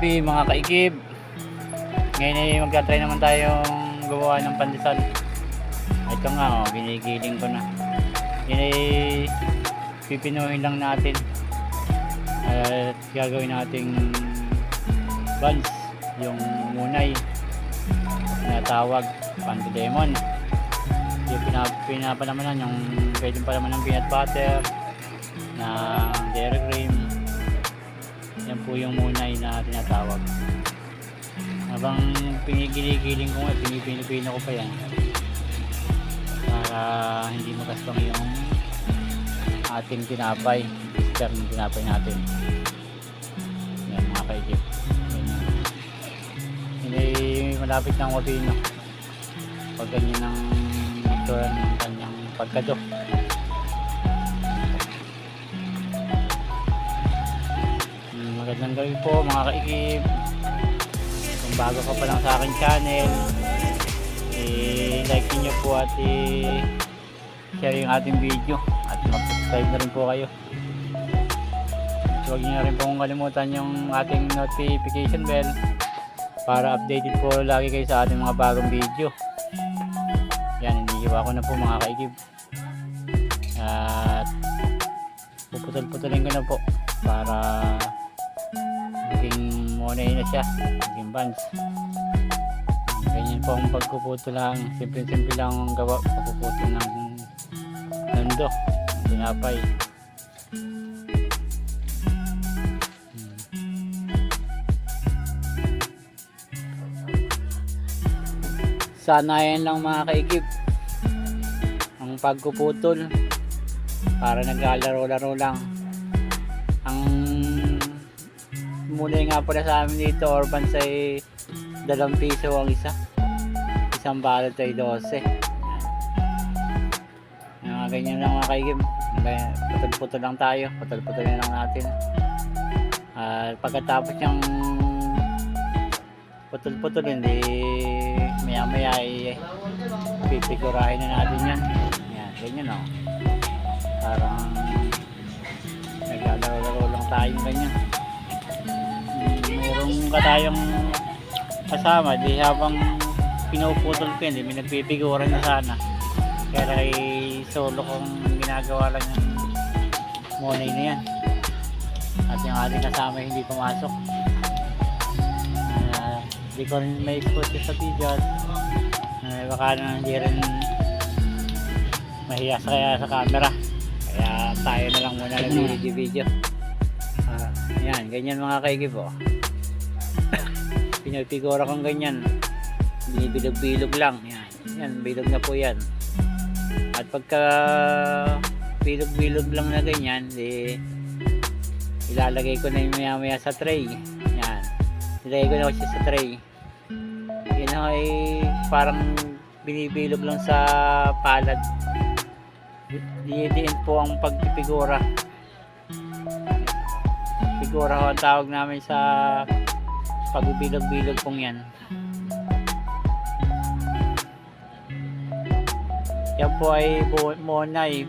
gabi mga kaikib. Ngayon ay magta-try naman tayong gumawa ng pandesal. Ito nga ginigiling ko na. Yan ay pipinuhin lang natin. At gagawin nating buns, yung munay na tawag pandemon. Yung pinapalamanan yung pwedeng palaman ng peanut butter na dairy cream. Yan po yung munay na tinatawag. Habang pinigiling ko nga, pinipino ko pa yan para hindi magkasbang yung ating tinapay, bister ng tinapay natin. Yan mga kaikip, hindi malapit ng wabino pag ganyan ang itsura ng kanyang pagkado. Magandang gabi po mga kaikip. Kung bago ka pa lang sa aking channel, i-like niyo po at i-share yung ating video at mag-subscribe na rin po kayo. Huwag niyo rin pong kalimutan yung ating notification bell para updated po lagi kayo sa ating mga bagong video. Yan, iniiwa ko na po mga kaikib. At puputol-putulin ko na po para maging monay na siya, maging buns. Ganyan po ang pagpuputol lang, simple lang ang gawa, pagpuputol ng nando, tinapay. Sanayan lang mga kaikip ang pagpuputol para naglalaro-laro lang. Ang munay nga pala sa amin dito or buns ay 2 piso ang isa, isang balot ay 12. Yan, ganyan lang mga kaikip. Putol-putol lang tayo, putol-putol lang natin. Pagkatapos yung putol-putol, hindi maya ay pipigurahin na natin yan. Yan, ganyan o. Parang naglalaro-laro lang tayong ganyan. Mayroong ka tayong kasama, di habang pinuputol ko hindi may nagpipiguran na sana. Kaya ay solo kong ginagawa lang yung monay na yan. At yung ating kasama hindi pumasok. Hindi ko rin may expose sa video at baka na hindi rin mahiya sa camera. Kaya tayo na lang muna nag-video. Yan, ganyan mga kaikip po. Pinipigura kong ganyan, binibilog-bilog lang. Yan, bilog na po yan. At pagka bilog-bilog lang na ganyan, ilalagay ko na yung maya sa tray. Yan, ilagay ko na siya sa tray. Yan ay parang binibilog lang sa palad. Diin po ang pagpipigura. Figura ho ang tawag namin sa pagbibilog-bilog pong yan. Yan po ay monay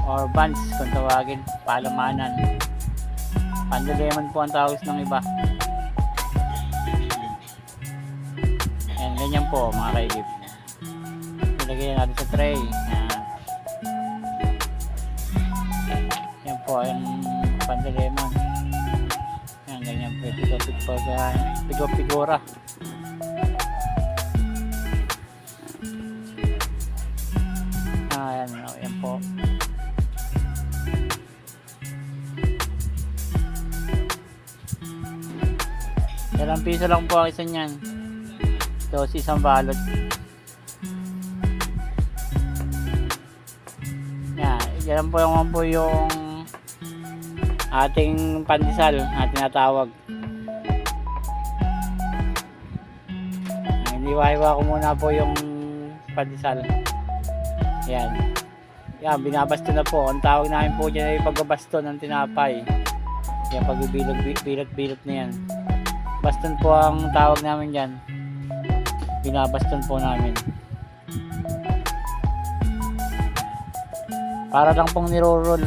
or buns kung tawagin, palamanan. Pandemon po ang tawag ng iba. Yan, ganyan po mga kaikip. Ilagay natin sa tray. Yan po ang pandemon. Yan, ganyan po. Pigura. Yan po. Ilang piso lang po ang isa niyan. Ito, isang balot. Yan po yung ating pandesal na tinatawag. Iniwa-iwa ko muna po yung pandesal. Yan. Yan, binabasto na po. Ang tawag namin po dyan ay pagbabasto ng tinapay. Yan, pagbilog-bilog na yan. Baston po ang tawag namin dyan. Binabaston po namin. Para lang pong niro-roll,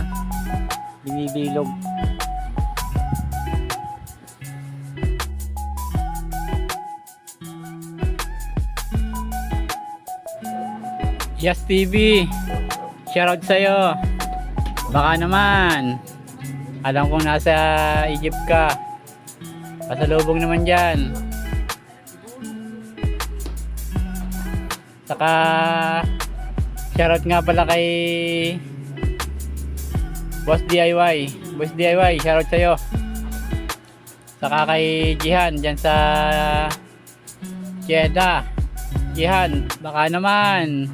binibilog. Yes TV, shoutout sa'yo. Baka naman, alam kong nasa Egypt ka. Pasalubong naman dyan. Saka, shoutout nga pala kay Boss DIY. Boss DIY, shoutout sa'yo. Saka kay Jihan dyan sa Jeddah. Jihan, baka naman.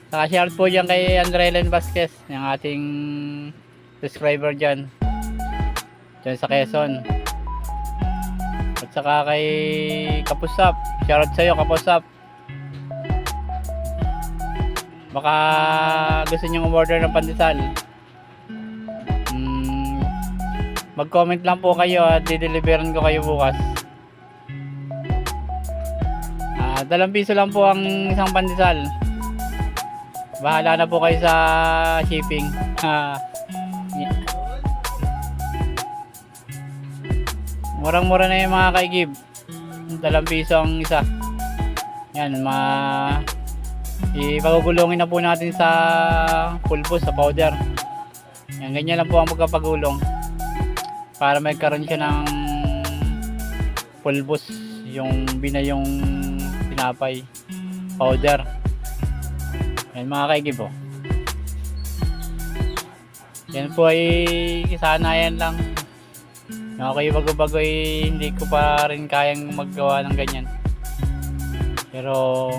Saka shoutout po dyan kay Andrelen Vasquez, yung ating subscriber dyan sa Quezon. At saka kay Kapusap, shoutout sa'yo Kapusap. Baka gusto nyo umorder ng pandesal, mag-comment lang po kayo at dideliveran ko kayo bukas. 2 piso lang po ang isang pandesal. Bahala na po kayo sa shipping. Murang-mura na yung mga kaigib. 2 piso ang isa. Yan, ipagugulungin na po natin sa pulbos, sa powder. Yan, ganyan lang po ang pagkapagulong para magkaroon siya ng pulbos, yung binayong tinapay powder. Yan mga kaigib po. Yan po ay kisanayan lang. Okay, bago-bago hindi ko pa rin kayang maggawa ng ganyan. Pero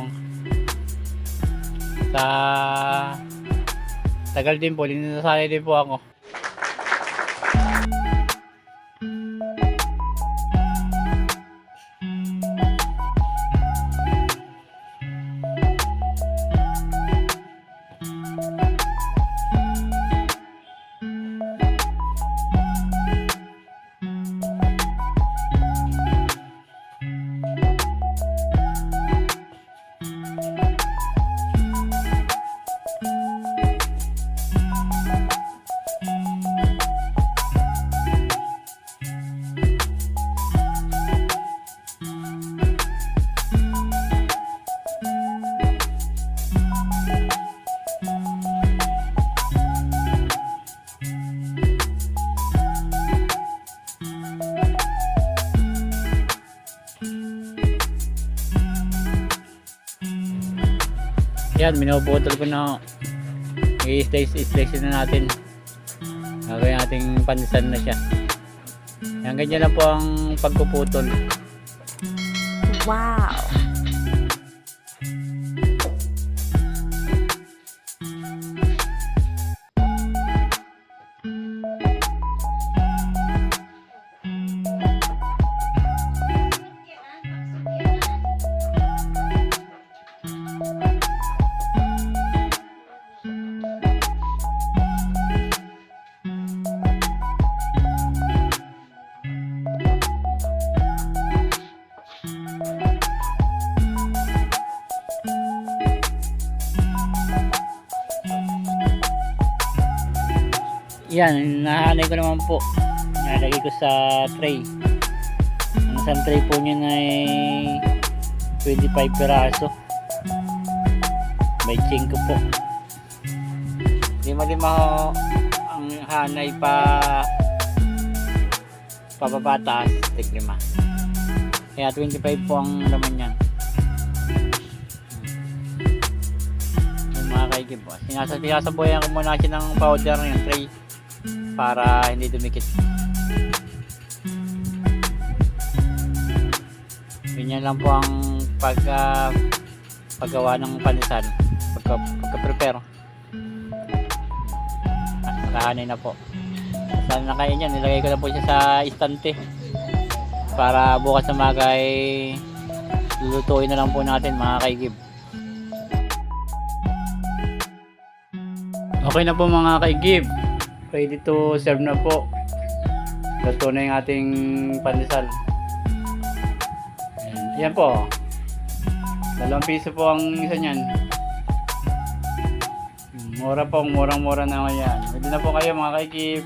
sa tagal din po, nasanay din po ako. Yan, minuputol ko na. I-slice na natin. Gagawin nating pandesan na siya. Yan, ganyan lang po ang pagpuputol. Wow! Yan, nahanay ko naman po. Nalagay ko sa tray. Ang isang tray po niya ay 25 piraso. May 5 po. Lima ho ang hanay pababataas, tig-5. Kaya 25 po ang laman niyan. Yung mga kaigib po. Sinasabuyan ko muna siya ng powder ng tray para hindi dumikit. Ganyan lang po ang paggawa ng pandesal, pagka-prepare. Nakahanay na po. Saan na kayo niyan, nilagay ko na po siya sa istante para bukas na magay lulutuin na lang po natin mga kaigib. Okay na po mga kaigib, ready to serve na po. Luto na yung ating pandesal. Yan po, 2 piso po ang isa nyan. Mura po, murang-mura na yan. Pwede na po kayo mga kaigib.